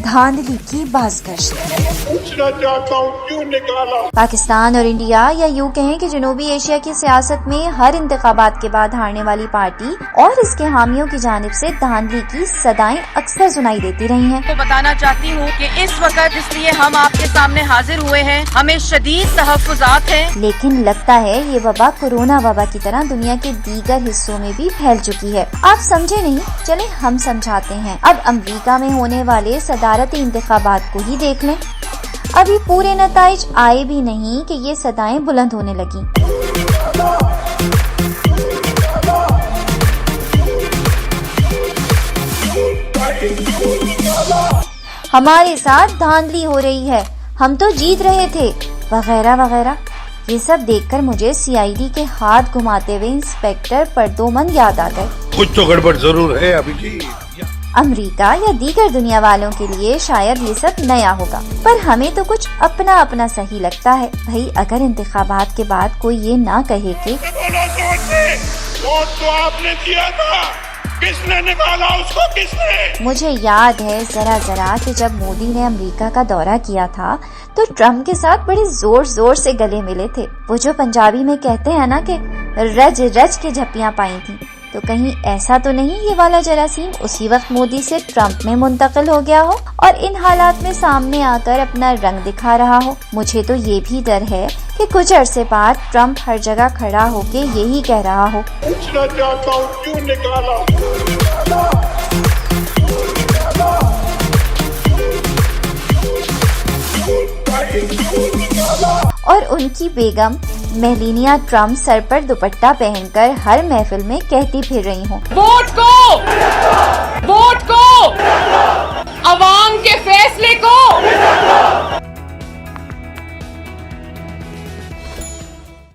धांधली की बाज़गश्त। पूछना चाहता हूँ क्यों निकाला। पाकिस्तान और इंडिया, या यूँ कहें कि जनूबी एशिया की सियासत में हर इंतखाबात के बाद हारने वाली पार्टी और इसके हामियों की जानिब से धांधली की सदाएं अक्सर सुनाई देती रही हैं। तो बताना चाहती हूँ कि इस वक्त इसलिए हम आपके सामने हाजिर हुए हैं, हमें शदीद तहफ़्फ़ुज़ात हैं। लेकिन लगता है ये वबा कोरोना वबा की तरह दुनिया के दीगर हिस्सों में भी फैल चुकी है। आप समझे नहीं, चले हम समझाते हैं। अब अमेरिका में होने वाले सदारती इंतखाबात को ही देख लें। अभी पूरे नताइज आए भी नहीं कि ये सदाएं बुलंद होने लगी। हमारे साथ धांधली हो रही है, हम तो जीत रहे थे, वगैरह वगैरह। ये सब देखकर मुझे सीआईडी के हाथ घुमाते हुए इंस्पेक्टर परदोमन याद आ गए। कुछ तो गड़बड़ जरूर है अभी जी। अमेरिका या दीगर दुनिया वालों के लिए शायद ये सब नया होगा, पर हमें तो कुछ अपना अपना सही लगता है। भाई अगर इंतखाबात के बाद कोई ये ना कहे कि वोट तो आपने दिया था, किसने निकाला उसको, किसने? मुझे याद है जरा कि जब मोदी ने अमेरिका का दौरा किया था तो ट्रम्प के साथ बड़े जोर जोर से गले मिले थे। वो जो पंजाबी में कहते हैं ना कि रज रज के झप्पियां पाई थी, तो कहीं ऐसा तो नहीं ये वाला जरासीम उसी वक्त मोदी से ट्रम्प में मुंतकिल हो गया हो और इन हालात में सामने आकर अपना रंग दिखा रहा हो। मुझे तो ये भी डर है कि कुछ अरसे बाद ट्रम्प हर जगह खड़ा होके यही कह रहा हो, पूछना चाहता हूँ क्यों निकाला। और उनकी बेगम मेलानिया ट्रम्प सर पर दुपट्टा पहनकर हर महफिल में कहती फिर रही हूँ, वोट को अवाम